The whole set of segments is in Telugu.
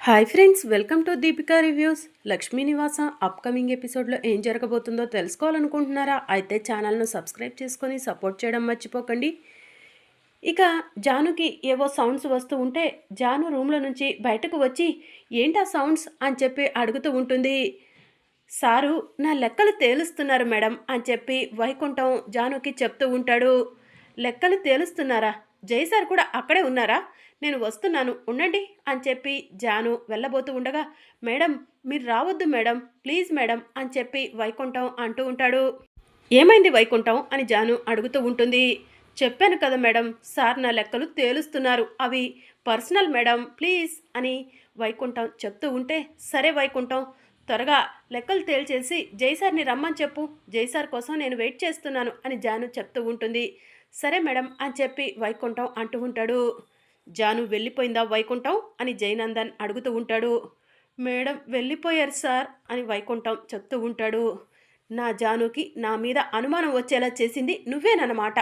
Hi friends, welcome to Deepika reviews. Lakshmi నివాస అప్కమింగ్ ఎపిసోడ్లో ఏం జరగబోతుందో తెలుసుకోవాలనుకుంటున్నారా? అయితే ఛానల్ను సబ్స్క్రైబ్ చేసుకొని సపోర్ట్ చేయడం మర్చిపోకండి. ఇక జానుకి ఏవో సౌండ్స్ వస్తూ ఉంటే జాను రూమ్లో నుంచి బయటకు వచ్చి ఏంటా సౌండ్స్ అని చెప్పి అడుగుతూ ఉంటుంది. సారు నా లెక్కలు తేలుస్తున్నారు మేడం అని చెప్పి వైకుంఠం జానుకి చెప్తూ ఉంటాడు. లెక్కలు తేలుస్తున్నారా? జై సార్ కూడా అక్కడే ఉన్నారా? నేను వస్తున్నాను ఉండండి అని చెప్పి జాను వెళ్ళబోతూ ఉండగా, మేడం మీరు రావద్దు మేడం, ప్లీజ్ మేడం అని చెప్పి వైకుంఠం అంటూ ఉంటాడు. ఏమైంది వైకుంఠం అని జాను అడుగుతూ ఉంటుంది. చెప్పాను కదా మేడం, సార్ నా లెక్కలు తేలుస్తున్నారు, అవి పర్సనల్ మేడం, ప్లీజ్ అని వైకుంఠం చెప్తూ ఉంటే, సరే వైకుంఠం త్వరగా లెక్కలు తేల్చేసి జైసార్ని రమ్మని చెప్పు, జైసార్ కోసం నేను వెయిట్ చేస్తున్నాను అని జాను చెప్తూ ఉంటుంది. సరే మేడం అని చెప్పి వైకుంఠం అంటూ ఉంటాడు. జాను వెళ్ళిపోయిందా వైకుంఠం అని జయనందన్ అడుగుతూ ఉంటాడు. మేడం వెళ్ళిపోయారు సార్ అని వైకుంఠం చెప్తూ ఉంటాడు. నా జానుకి నా మీద అనుమానం వచ్చేలా చేసింది నువ్వేనన్నమాట,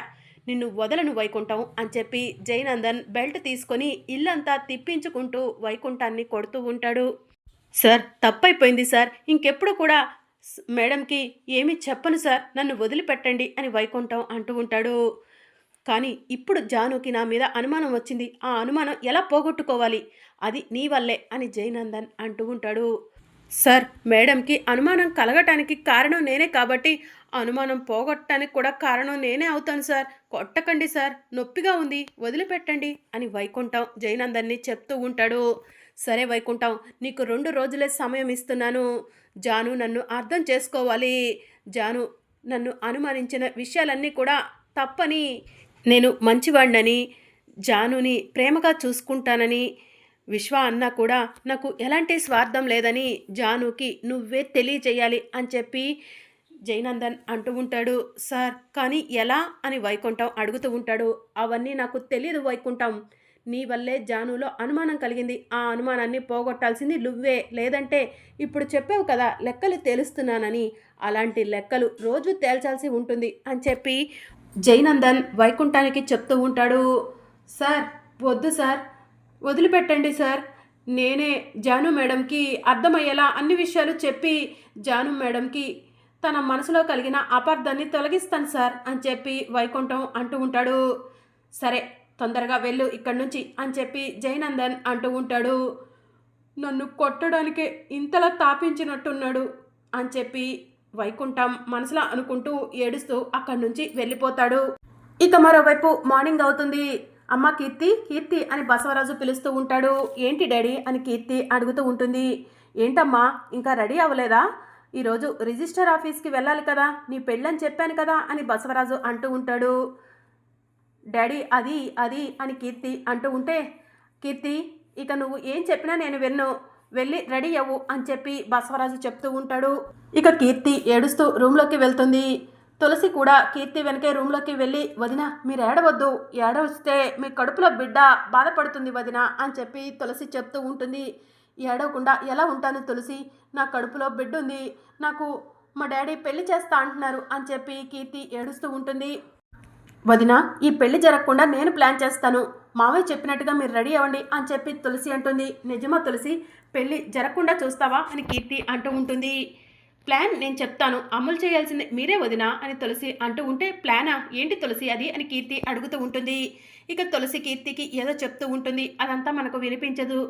నిన్ను వదలను వైకుంఠం అని చెప్పి జయనందన్ బెల్ట్ తీసుకొని ఇల్లంతా తిప్పించుకుంటూ వైకుంఠాన్ని కొడుతూ ఉంటాడు. సార్ తప్పైపోయింది సార్, ఇంకెప్పుడు కూడా మేడంకి ఏమీ చెప్పను సార్, నన్ను వదిలిపెట్టండి అని వైకుంఠం అంటూ ఉంటాడు. కానీ ఇప్పుడు జానుకి నా మీద అనుమానం వచ్చింది, ఆ అనుమానం ఎలా పోగొట్టుకోవాలి, అది నీ వల్లే అని జయనందన్ అంటూ ఉంటాడు. సార్ మేడంకి అనుమానం కలగటానికి కారణం నేనే కాబట్టి అనుమానం పోగొట్టడానికి కూడా కారణం నేనే అవుతాను సార్, కొట్టకండి సార్, నొప్పిగా ఉంది, వదిలిపెట్టండి అని వైకుంఠం జయనందన్ని చెప్తూ ఉంటాడు. సరే వైకుంఠం, నీకు 2 రోజులే సమయం ఇస్తున్నాను, జాను నన్ను అర్థం చేసుకోవాలి, జాను నన్ను అనుమానించిన విషయాలన్నీ కూడా తప్పని, నేను మంచివాడినని, జానుని ప్రేమగా చూసుకుంటానని, విశ్వ అన్న కూడా నాకు ఎలాంటి స్వార్థం లేదని జానుకి నువ్వే తెలియజేయాలి అని చెప్పి జయనందన్ అంటూ ఉంటాడు. సార్ కానీ ఎలా అని వైకుంఠం అడుగుతూ ఉంటాడు. అవన్నీ నాకు తెలియదు వైకుంఠం, నీ వల్లే జానులో అనుమానం కలిగింది, ఆ అనుమానాన్ని పోగొట్టాల్సింది నువ్వే, లేదంటే ఇప్పుడు చెప్పావు కదా లెక్కలు తేలుస్తున్నానని, అలాంటి లెక్కలు రోజు తేల్చాల్సి ఉంటుంది అని చెప్పి జయనందన్ వైకుంఠానికి చెప్తూ ఉంటాడు. సార్ వద్దు సార్, వదిలిపెట్టండి సార్, నేనే జాను మేడంకి అర్థమయ్యేలా అన్ని విషయాలు చెప్పి జాను మేడంకి తన మనసులో కలిగిన అపార్థాన్ని తొలగిస్తాను సార్ అని చెప్పి వైకుంఠం అంటూ ఉంటాడు. సరే తొందరగా వెళ్ళు ఇక్కడి నుంచి అని చెప్పి జయనందన్ అంటూ ఉంటాడు. నన్ను కొట్టడానికే ఇంతలా తాపించినట్టున్నాడు అని చెప్పి వైకుంఠం మనసులో అనుకుంటూ ఏడుస్తూ అక్కడి నుంచి వెళ్ళిపోతాడు. ఇక మరోవైపు మార్నింగ్ అవుతుంది. అమ్మ కీర్తి, కీర్తి అని బసవరాజు పిలుస్తూ ఉంటాడు. ఏంటి డాడీ అని కీర్తి అడుగుతూ ఉంటుంది. ఏంటమ్మా ఇంకా రెడీ అవ్వలేదా? ఈరోజు రిజిస్టర్ ఆఫీస్కి వెళ్ళాలి కదా, నీ పెళ్ళని చెప్పాను కదా అని బసవరాజు అంటూ ఉంటాడు. డాడీ అది అది అని కీర్తి అంటూ ఉంటే, కీర్తి ఇక నువ్వు ఏం చెప్పినా నేను విన్ను, వెళ్ళి రెడీ అవ్వు అని చెప్పి బసవరాజు చెప్తూ ఉంటాడు. ఇక కీర్తి ఏడుస్తూ రూమ్లోకి వెళ్తుంది. తులసి కూడా కీర్తి వెనకే రూమ్లోకి వెళ్ళి, వదిన మీరు ఏడవద్దు, ఏడవస్తే మీ కడుపులో బిడ్డ బాధపడుతుంది వదిన అని చెప్పి తులసి చెప్తూ ఉంటుంది. ఏడవకుండా ఎలా ఉంటాను తులసి, నా కడుపులో బిడ్డ ఉంది, నాకు మా డాడీ పెళ్లి చేస్తా అంటున్నారు అని చెప్పి కీర్తి ఏడుస్తూ ఉంటుంది. వదిన ఈ పెళ్లి జరగకుండా నేను ప్లాన్ చేస్తాను, మావయ్య చెప్పినట్టుగా మీరు రెడీ అవ్వండి అని చెప్పి తులసి అంటుంది. నిజమా తులసి, పెళ్లి జరగకుండా చూస్తావా అని కీర్తి అంటూ ఉంటుంది. ప్లాన్ నేను చెప్తాను, అమలు చేయాల్సింది మీరే వదిన అని తులసి అంటూ ఉంటే, ప్లానా ఏంటి తులసి అది అని కీర్తి అడుగుతూ ఉంటుంది. ఇక తులసి కీర్తికి ఏదో చెప్తూ ఉంటుంది, అదంతా మనకు వినిపించదు.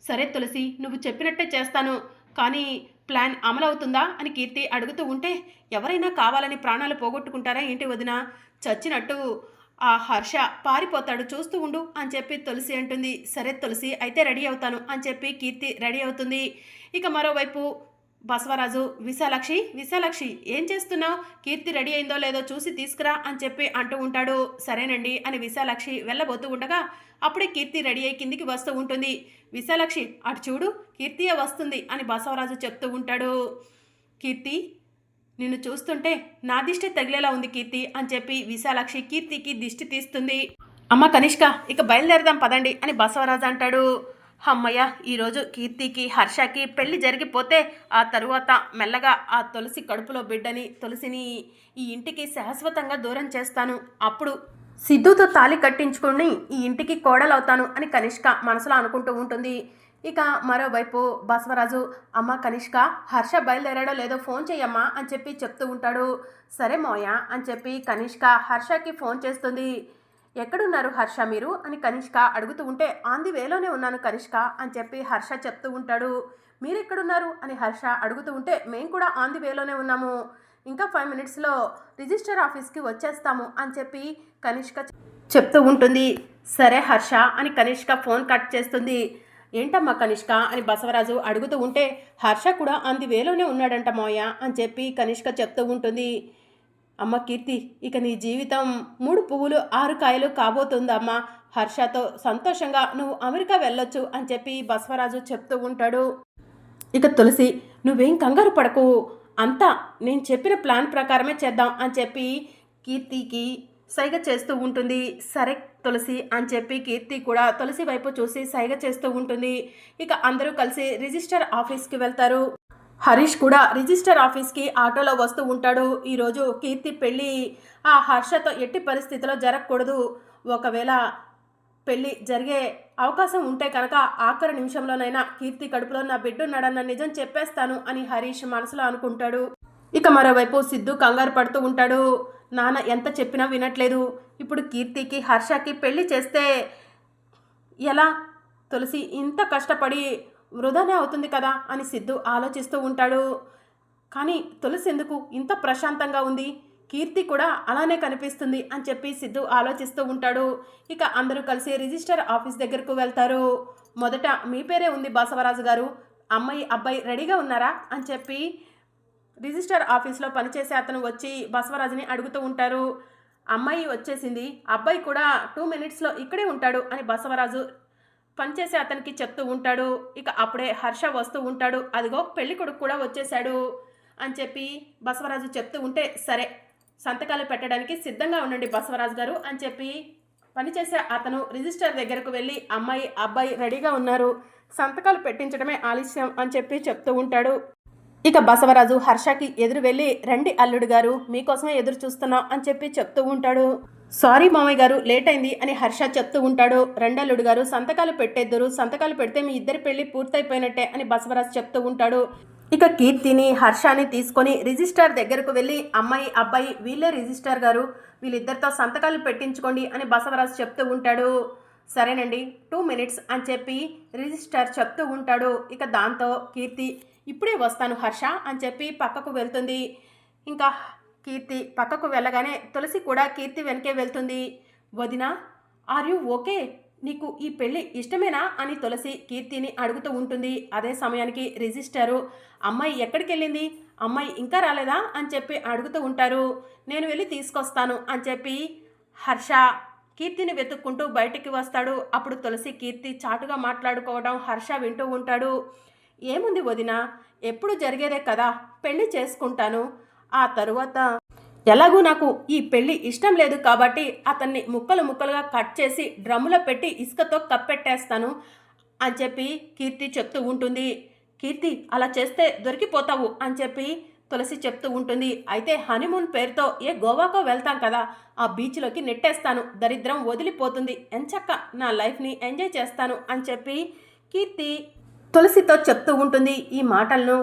సరే తులసి నువ్వు చెప్పినట్టే చేస్తాను, కానీ ప్లాన్ అమలవుతుందా అని కీర్తి అడుగుతూ ఉంటే, ఎవరైనా కావాలని ప్రాణాలు పోగొట్టుకుంటారా ఏంటి వదిన, చచ్చినట్టు ఆ హర్ష పారిపోతాడు చూస్తూ ఉండు అని చెప్పి తులసి అంటుంది. సరే తులసి అయితే రెడీ అవుతాను అని చెప్పి కీర్తి రెడీ అవుతుంది. ఇక మరోవైపు బసవరాజు, విశాలాక్షి విశాలాక్షి ఏం చేస్తున్నావు, కీర్తి రెడీ అయిందో లేదో చూసి తీసుకురా అని చెప్పి అంటూ ఉంటాడు. సరేనండి అని విశాలాక్షి వెళ్ళబోతూ ఉండగా అప్పుడే కీర్తి రెడీ అయ్యి కిందికి వస్తూ ఉంటుంది. విశాలాక్షి అటు చూడు కీర్తియే వస్తుంది అని బసవరాజు చెప్తూ ఉంటాడు. కీర్తి నిన్ను చూస్తుంటే నా దిష్టి తగిలేలా ఉంది కీర్తి అని చెప్పి విశాలాక్షి కీర్తికి దిష్టి తీస్తుంది. అమ్మ కనిష్క ఇక బయలుదేరదాం పదండి అని బసవరాజు అంటాడు. అమ్మయ్య ఈరోజు కీర్తికి హర్షకి పెళ్లి జరిగిపోతే ఆ తరువాత మెల్లగా ఆ తులసి కడుపులో బిడ్డని తులసిని ఈ ఇంటికి శాశ్వతంగా దూరం చేస్తాను, అప్పుడు సిద్ధుతో తాళి కట్టించుకుని ఈ ఇంటికి కోడలవుతాను అని కనిష్క మనసులో అనుకుంటూ ఉంటుంది. ఇక మరోవైపు బసవరాజు, అమ్మ కనిష్క, హర్ష బయలుదేరాడో లేదో ఫోన్ చెయ్యమ్మా అని చెప్పి చెప్తూ ఉంటాడు. సరే మోయ అని చెప్పి కనిష్క హర్షకి ఫోన్ చేస్తుంది. ఎక్కడున్నారు హర్ష మీరు అని కనిష్క అడుగుతూ ఉంటే, ఆన్ ది వేలోనే ఉన్నాను కనిష్క అని చెప్పి హర్ష చెప్తూ ఉంటాడు. మీరెక్కడున్నారు అని హర్ష అడుగుతూ ఉంటే, మేము కూడా ఆన్ ది వేలోనే ఉన్నాము, ఇంకా 5 మినిట్స్లో రిజిస్టర్ ఆఫీస్కి వచ్చేస్తాము అని చెప్పి కనిష్క చెప్తూ ఉంటుంది. సరే హర్ష అని కనిష్క ఫోన్ కట్ చేస్తుంది. ఏంటమ్మా కనిష్క అని బసవరాజు అడుగుతూ ఉంటే, హర్ష కూడా ఆన్ ది వేలోనే ఉన్నాడంట మోయ అని చెప్పి కనిష్క చెప్తూ ఉంటుంది. అమ్మ కీర్తి, ఇక నీ జీవితం 3 పువ్వులు 6 కాయలు కాబోతుందమ్మా. హర్షతో సంతోషంగా నువ్వు అమెరికా వెళ్ళొచ్చు అని చెప్పి బసవరాజు చెప్తూ ఉంటాడు. ఇక తులసి, నువ్వేం కంగారు పడకు, అంతా నేను చెప్పిన ప్లాన్ ప్రకారమే చేద్దాం అని చెప్పి కీర్తికి సైగ చేస్తూ ఉంటుంది. సరే తులసి అని చెప్పి కీర్తి కూడా తులసి వైపు చూసి సైగ చేస్తూ ఉంటుంది. ఇక అందరూ కలిసి రిజిస్టర్ ఆఫీస్కి వెళ్తారు. హరీష్ కూడా రిజిస్టర్ ఆఫీస్కి ఆటోలో వస్తూ ఉంటాడు. ఈరోజు కీర్తి పెళ్ళి ఆ హర్షతో ఎట్టి పరిస్థితిలో జరగకూడదు. ఒకవేళ పెళ్ళి జరిగే అవకాశం ఉంటే కనుక ఆఖరి నిమిషంలోనైనా కీర్తి కడుపులో నా బిడ్డున్నాడన్న నిజం చెప్పేస్తాను అని హరీష్ మనసులో అనుకుంటాడు. ఇక మరోవైపు సిద్ధు కంగారు పడుతూ ఉంటాడు. నాన్న ఎంత చెప్పినా వినట్లేదు. ఇప్పుడు కీర్తికి హర్షకి పెళ్లి చేస్తే ఎలా? తులసి ఇంత కష్టపడి వృధానే అవుతుంది కదా అని సిద్ధు ఆలోచిస్తూ ఉంటాడు. కానీ తులసి ఎందుకు ఇంత ప్రశాంతంగా ఉంది? కీర్తి కూడా అలానే కనిపిస్తుంది అని చెప్పి సిద్ధు ఆలోచిస్తూ ఉంటాడు. ఇక అందరూ కలిసి రిజిస్టర్ ఆఫీస్ దగ్గరకు వెళ్తారు. మొదట మీ పేరే ఉంది బసవరాజు గారు, అమ్మాయి అబ్బాయి రెడీగా ఉన్నారా అని చెప్పి రిజిస్టర్ ఆఫీస్లో పనిచేసే అతను వచ్చి బసవరాజుని అడుగుతూ ఉంటారు. అమ్మాయి వచ్చేసింది, అబ్బాయి కూడా 2 మినిట్స్లో ఇక్కడే ఉంటాడు అని బసవరాజు పనిచేసే అతనికి చెప్తూ ఉంటాడు. ఇక అప్పుడే హర్ష వస్తూ ఉంటాడు. అదిగో పెళ్లి కొడుకు కూడా వచ్చేసాడు అని చెప్పి బసవరాజు చెప్తూ ఉంటే, సరే సంతకాలు పెట్టడానికి సిద్ధంగా ఉండండి బసవరాజు గారు అని చెప్పి పనిచేసే అతను రిజిస్టర్ దగ్గరకు వెళ్ళి, అమ్మాయి అబ్బాయి రెడీగా ఉన్నారు, సంతకాలు పెట్టించడమే ఆలస్యం అని చెప్పి చెప్తూ ఉంటాడు. ఇక బసవరాజు హర్షకి ఎదురు వెళ్ళి, రండి అల్లుడు గారు, మీకోసమే ఎదురు చూస్తున్నాం అని చెప్పి చెప్తూ ఉంటాడు. సారీ మామయ్య గారు, లేట్ అయింది అని హర్ష చెప్తూ ఉంటాడు. రెండల్లుడు గారు సంతకాలు పెట్టేద్దరు, సంతకాలు పెడితే మీ ఇద్దరి పెళ్లి పూర్తయిపోయినట్టే అని బసవరాజు చెప్తూ ఉంటాడు. ఇక కీర్తిని హర్షాని తీసుకొని రిజిస్టర్ దగ్గరకు వెళ్ళి, అమ్మాయి అబ్బాయి వీళ్ళే రిజిస్టర్ గారు, వీళ్ళిద్దరితో సంతకాలు పెట్టించుకోండి అని బసవరాజు చెప్తూ ఉంటాడు. సరేనండి 2 మినిట్స్ అని చెప్పి రిజిస్టర్ చెప్తూ ఉంటాడు. ఇక దాంతో కీర్తి, ఇప్పుడే వస్తాను హర్ష అని చెప్పి పక్కకు వెళ్తుంది. ఇంకా కీర్తి పక్కకు వెళ్ళగానే తులసి కూడా కీర్తి వెనకే వెళ్తుంది. వదినా, ఆర్ యూ ఓకే? నీకు ఈ పెళ్ళి ఇష్టమేనా అని తులసి కీర్తిని అడుగుతూ ఉంటుంది. అదే సమయానికి రిజిస్టరు, అమ్మాయి ఎక్కడికి వెళ్ళింది, అమ్మాయి ఇంకా రాలేదా అని చెప్పి అడుగుతూ ఉంటారు. నేను వెళ్ళి తీసుకొస్తాను అని చెప్పి హర్ష కీర్తిని వెతుక్కుంటూ బయటికి వస్తాడు. అప్పుడు తులసి కీర్తి చాటుగా మాట్లాడుకోవడం హర్ష వింటూ ఉంటాడు. ఏముంది వదినా, ఎప్పుడు జరిగేదే కదా, పెళ్లి చేసుకుంటాను, ఆ తరువాత ఎలాగూ నాకు ఈ పెళ్ళి ఇష్టం లేదు కాబట్టి అతన్ని ముక్కలు ముక్కలుగా కట్ చేసి డ్రమ్ములో పెట్టి ఇసుకతో కప్పెట్టేస్తాను అని చెప్పి కీర్తి చెప్తూ ఉంటుంది. కీర్తి, అలా చేస్తే దొరికిపోతావు అని చెప్పి తులసి చెప్తూ ఉంటుంది. అయితే హనీమూన్ పేరుతో గోవాకో వెళ్తాం కదా, ఆ బీచ్లోకి నెట్టేస్తాను, దరిద్రం వదిలిపోతుంది, ఎంచక్క నా లైఫ్ని ఎంజాయ్ చేస్తాను అని చెప్పి కీర్తి తులసితో చెప్తూ ఉంటుంది. ఈ మాటలను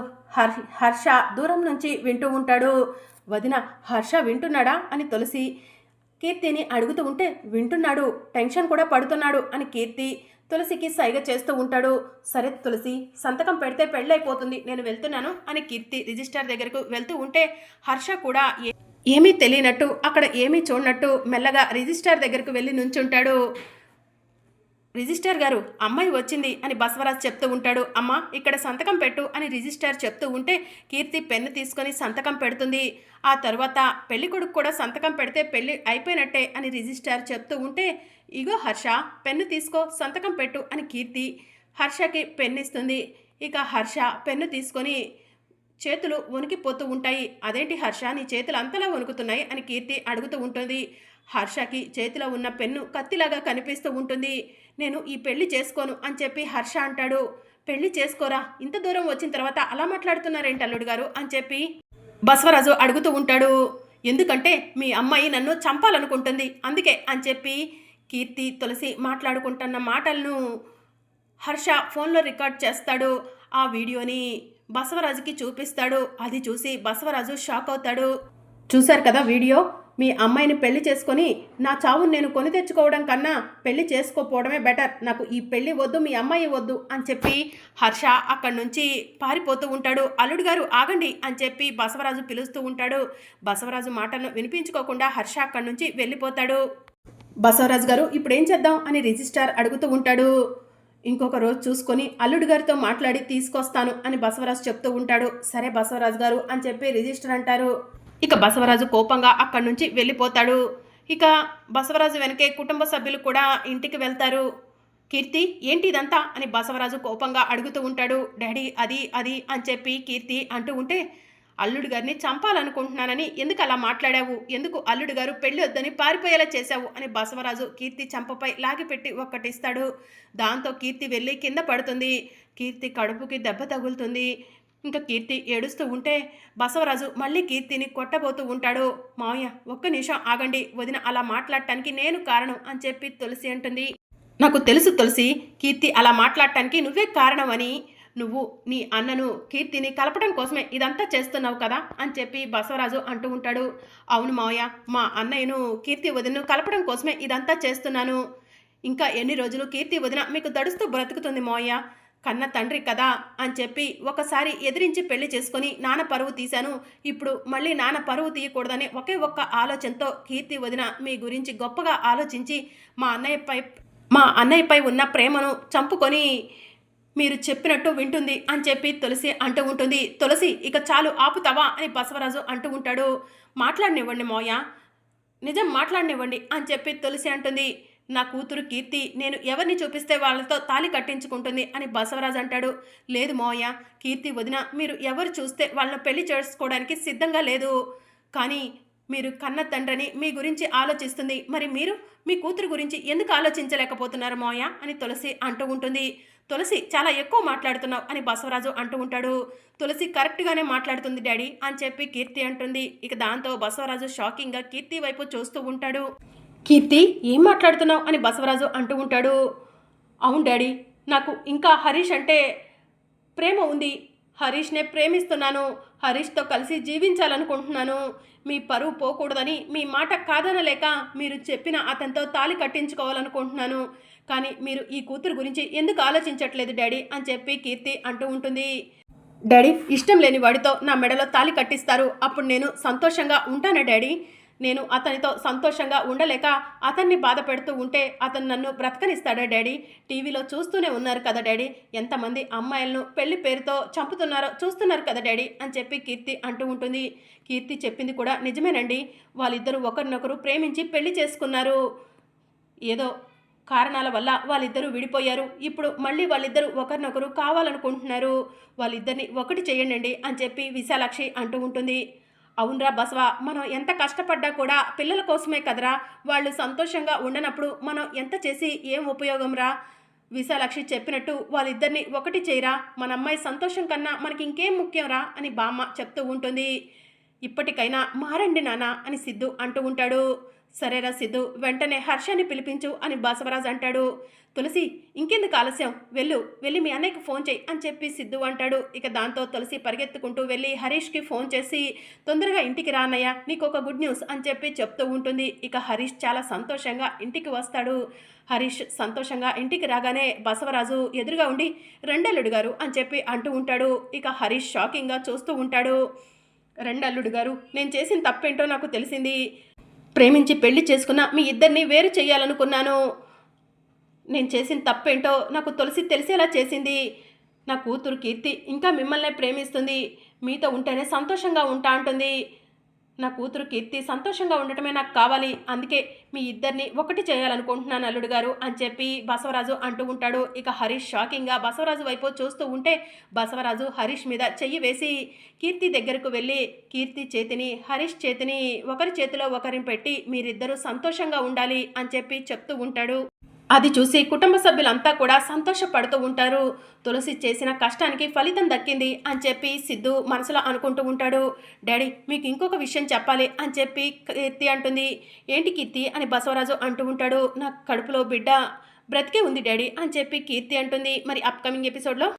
హర్ష దూరం నుంచి వింటూ ఉంటాడు. వదిన, హర్ష వింటున్నాడా అని తులసి కీర్తిని అడుగుతూ ఉంటే, వింటున్నాడు, టెన్షన్ కూడా పడుతున్నాడు అని కీర్తి తులసికి సైగ చేస్తూ ఉంటాడు. సరే తులసి, సంతకం పెడితే పెళ్ళైపోతుంది, నేను వెళ్తున్నాను అని కీర్తి రిజిస్టర్ దగ్గరకు వెళ్తూ ఉంటే హర్ష కూడా ఏమీ తెలియనట్టు, అక్కడ ఏమీ చూడనట్టు మెల్లగా రిజిస్టర్ దగ్గరకు వెళ్ళి నుంచుంటాడు. రిజిస్టర్ గారు, అమ్మాయి వచ్చింది అని బసవరాజు చెప్తూ ఉంటాడు. అమ్మ, ఇక్కడ సంతకం పెట్టు అని రిజిస్టర్ చెప్తూ ఉంటే కీర్తి పెన్ను తీసుకొని సంతకం పెడుతుంది. ఆ తర్వాత పెళ్లి కొడుకు కూడా సంతకం పెడితే పెళ్లి అయిపోయినట్టే అని రిజిస్టర్ చెప్తూ ఉంటే, ఇగో హర్ష, పెన్ను తీసుకో, సంతకం పెట్టు అని కీర్తి హర్షకి పెన్ను ఇస్తుంది. ఇక హర్ష పెన్ను తీసుకొని చేతులు వణికిపోతూ ఉంటాయి. అదేంటి హర్ష, నీ చేతులు అంతలా వణుకుతున్నాయి అని కీర్తి అడుగుతూ ఉంటుంది. హర్షకి చేతిలో ఉన్న పెన్ను కత్తిలాగా కనిపిస్తూ ఉంటుంది. నేను ఈ పెళ్లి చేసుకోను అని చెప్పి హర్ష అంటాడు. పెళ్లి చేసుకోరా, ఇంత దూరం వచ్చిన తర్వాత అలా మాట్లాడుతున్నారేంటి అల్లుడు గారు అని చెప్పి బసవరాజు అడుగుతూ ఉంటాడు. ఎందుకంటే మీ అమ్మాయి నన్ను చంపాలనుకుంటుంది, అందుకే అని చెప్పి కీర్తి తులసి మాట్లాడుకుంటున్న మాటలను హర్ష ఫోన్లో రికార్డ్ చేస్తాడు. ఆ వీడియోని బసవరాజుకి చూపిస్తాడు. అది చూసి బసవరాజు షాక్ అవుతాడు. చూశారు కదా వీడియో, మీ అమ్మాయిని పెళ్లి చేసుకొని నా చావును నేను కొని తెచ్చుకోవడం కన్నా పెళ్లి చేసుకోపోవడమే బెటర్, నాకు ఈ పెళ్లి వద్దు, మీ అమ్మాయి వద్దు అని చెప్పి హర్ష అక్కడి నుంచి పారిపోతూ ఉంటాడు. అల్లుడు గారు ఆగండి అని చెప్పి బసవరాజు పిలుస్తూ ఉంటాడు. బసవరాజు మాటలను వినిపించుకోకుండా హర్ష అక్కడి నుంచి వెళ్ళిపోతాడు. బసవరాజు గారు ఇప్పుడు ఏం చేద్దాం అని రిజిస్ట్రార్ అడుగుతూ ఉంటాడు. ఇంకొక రోజు చూసుకొని అల్లుడు గారితో మాట్లాడి తీసుకొస్తాను అని బసవరాజు చెప్తూ ఉంటాడు. సరే బసవరాజు గారు అని చెప్పి రిజిస్టర్ అంటారు. ఇక బసవరాజు కోపంగా అక్కడి నుంచి వెళ్ళిపోతాడు. ఇక బసవరాజు వెనకే కుటుంబ సభ్యులు కూడా ఇంటికి వెళ్తారు. కీర్తి ఏంటి ఇదంతా అని బసవరాజు కోపంగా అడుగుతూ ఉంటాడు. డాడీ అది అది అని చెప్పి కీర్తి అంటూ ఉంటే, అల్లుడు గారిని చంపాలనుకుంటున్నానని ఎందుకు అలా మాట్లాడావు, ఎందుకు అల్లుడు గారు పెళ్లి వద్దని పారిపోయేలా చేశావు అని బసవరాజు కీర్తి చంపపై లాగిపెట్టి ఒక్కటిస్తాడు. దాంతో కీర్తి వెళ్ళి కింద పడుతుంది. కీర్తి కడుపుకి దెబ్బ తగులుతుంది. ఇంకా కీర్తి ఏడుస్తూ ఉంటే బసవరాజు మళ్ళీ కీర్తిని కొట్టబోతూ ఉంటాడు. మావయ్య ఒక్క నిమిషం ఆగండి, వదిన అలా మాట్లాడటానికి నేను కారణం అని చెప్పి తులసి అంటుంది. నాకు తెలుసు తులసి, కీర్తి అలా మాట్లాడటానికి నువ్వే కారణం అని, నువ్వు నీ అన్నను కీర్తిని కలపడం కోసమే ఇదంతా చేస్తున్నావు కదా అని చెప్పి బసవరాజు అంటూ ఉంటాడు. అవును మావయ్య, మా అన్నయ్యను కీర్తి వదినను కలపడం కోసమే ఇదంతా చేస్తున్నాను. ఇంకా ఎన్ని రోజులు కీర్తి వదిన మీకు దడుస్తూ బ్రతుకుతుంది మావయ్య, కన్న తండ్రి కదా అని చెప్పి ఒకసారి ఎదిరించి పెళ్లి చేసుకొని నాన్న పరువు తీశాను, ఇప్పుడు మళ్ళీ నాన్న పరువు తీయకూడదని ఒకే ఒక్క ఆలోచనతో కీర్తి వదిన మీ గురించి గొప్పగా ఆలోచించి మా అన్నయ్యపై ఉన్న ప్రేమను చంపుకొని మీరు చెప్పినట్టు వింటుంది అని చెప్పి తులసి అంటూ ఉంటుంది. తులసి ఇక చాలు ఆపుతావా అని బసవరాజు అంటూ ఉంటాడు. మాట్లాడనివ్వండి మావయ్య, నిజం మాట్లాడనివ్వండి అని చెప్పి తులసి అంటుంది. నా కూతురు కీర్తి నేను ఎవరిని చూపిస్తే వాళ్ళతో తాళి కట్టించుకుంటుంది అని బసవరాజు అంటాడు. లేదు మావయ్య, కీర్తి వదిన మీరు ఎవరు చూస్తే వాళ్ళని పెళ్లి చేసుకోవడానికి సిద్ధంగా లేదు, కానీ మీరు కన్న తండ్రిని మీ గురించి ఆలోచిస్తుంది, మరి మీరు మీ కూతురు గురించి ఎందుకు ఆలోచించలేకపోతున్నారు మావయ్య అని తులసి అంటూ ఉంటుంది. తులసి చాలా ఎక్కువ మాట్లాడుతున్నావు అని బసవరాజు అంటూ ఉంటాడు. తులసి కరెక్ట్గానే మాట్లాడుతుంది డాడీ అని చెప్పి కీర్తి అంటుంది. ఇక దాంతో బసవరాజు షాకింగ్గా కీర్తి వైపు చూస్తూ ఉంటాడు. కీర్తి ఏం మాట్లాడుతున్నావు అని బసవరాజు అంటూ ఉంటాడు. అవును డాడీ, నాకు ఇంకా హరీష్ అంటే ప్రేమ ఉంది, హరీష్నే ప్రేమిస్తున్నాను, హరీష్తో కలిసి జీవించాలనుకుంటున్నాను, మీ పరువు పోకూడదని మీ మాట కాదనలేక మీరు చెప్పిన అతనితో తాళి కట్టించుకోవాలనుకుంటున్నాను, కానీ మీరు ఈ కూతురు గురించి ఎందుకు ఆలోచించట్లేదు డాడీ అని చెప్పి కీర్తి అంటూ ఉంటుంది. డాడీ ఇష్టం లేని వాడితో నా మెడలో తాళి కట్టిస్తారు, అప్పుడు నేను సంతోషంగా ఉంటానా డాడీ, నేను అతనితో సంతోషంగా ఉండలేక అతన్ని బాధ పెడుతూ ఉంటే అతను నన్ను బ్రతకనిస్తాడా డాడీ, టీవీలో చూస్తూనే ఉన్నారు కదా డాడీ, ఎంతమంది అమ్మాయిలను పెళ్లి పేరుతో చంపుతున్నారో చూస్తున్నారు కదా డాడీ అని చెప్పి కీర్తి అంటూ ఉంటుంది. కీర్తి చెప్పింది కూడా నిజమేనండి, వాళ్ళిద్దరూ ఒకరినొకరు ప్రేమించి పెళ్లి చేసుకున్నారు, ఏదో కారణాల వల్ల వాళ్ళిద్దరూ విడిపోయారు, ఇప్పుడు మళ్ళీ వాళ్ళిద్దరూ ఒకరినొకరు కావాలనుకుంటున్నారు, వాళ్ళిద్దరిని ఒకటి చేయండి అని చెప్పి విశాలాక్షి అంటూ ఉంటుంది. అవునరా బసవ, మనం ఎంత కష్టపడ్డా కూడా పిల్లల కోసమే కదరా, వాళ్ళు సంతోషంగా ఉండనప్పుడు మనం ఎంత చేసి ఏం ఉపయోగం రా, విశాలాక్షి చెప్పినట్టు వాళ్ళిద్దరిని ఒకటి చేయరా, మన అమ్మాయి సంతోషం కన్నా మనకి ఇంకేం ముఖ్యం రా అని బామ్మ చెప్తూ ఉంటుంది. ఇప్పటికైనా మారండి నాన్న అని సిద్ధు అంటూ ఉంటాడు. సరేరా సిద్ధు, వెంటనే హర్షాన్ని పిలిపించు అని బసవరాజు అంటాడు. తులసి ఇంకెందుకు ఆలస్యం, వెళ్ళి మీ అన్నయ్యకి ఫోన్ చేయి అని చెప్పి సిద్ధు అంటాడు. ఇక దాంతో తులసి పరిగెత్తుకుంటూ వెళ్ళి హరీష్కి ఫోన్ చేసి తొందరగా ఇంటికి రా అన్నయ్య, నీకు ఒక గుడ్ న్యూస్ అని చెప్పి చెప్తూ ఉంటుంది. ఇక హరీష్ చాలా సంతోషంగా ఇంటికి వస్తాడు. హరీష్ సంతోషంగా ఇంటికి రాగానే బసవరాజు ఎదురుగా ఉండి రెండల్లుడు గారు అని చెప్పి అంటూ ఉంటాడు. ఇక హరీష్ షాకింగ్గా చూస్తూ ఉంటాడు. రెండల్లుడు గారు, నేను చేసిన తప్పేంటో నాకు తెలిసింది, ప్రేమించి పెళ్లి చేసుకున్న మీ ఇద్దరిని వేరు చేయాలనుకున్నాను, నేను చేసిన తప్పేంటో నాకు తులసి తెలిసేలా చేసింది, నా కూతురు కీర్తి ఇంకా మిమ్మల్నే ప్రేమిస్తుంది, మీతో ఉంటేనే సంతోషంగా ఉంటా అంటుంది, నా కూతురు కీర్తి సంతోషంగా ఉండటమే నాకు కావాలి, అందుకే మీ ఇద్దరిని ఒకటి చేయాలనుకుంటున్నాను అల్లుడు గారు అని చెప్పి బసవరాజు అంటూ ఉంటాడు. ఇక హరీష్ షాకింగ్గా బసవరాజు వైపు చూస్తూ ఉంటే బసవరాజు హరీష్ మీద చెయ్యి వేసి కీర్తి దగ్గరకు వెళ్ళి కీర్తి చేతిని హరీష్ చేతిని ఒకరి చేతిలో ఒకరిని పెట్టి మీరిద్దరూ సంతోషంగా ఉండాలి అని చెప్పి చెప్తూ ఉంటాడు. అది చూసి కుటుంబ సభ్యులంతా కూడా సంతోషపడుతూ ఉంటారు. తులసి చేసిన కష్టానికి ఫలితం దక్కింది అని చెప్పి సిద్ధు మనసులో అనుకుంటూ ఉంటాడు. డాడీ మీకు ఇంకొక విషయం చెప్పాలి అని చెప్పి కీర్తి అంటుంది. ఏంటి కీర్తి అని బసవరాజు అంటూ ఉంటాడు. నా కడుపులో బిడ్డ బ్రతికే ఉంది డ్యాడీ అని చెప్పి కీర్తి అంటుంది. మరి అప్కమింగ్ ఎపిసోడ్లో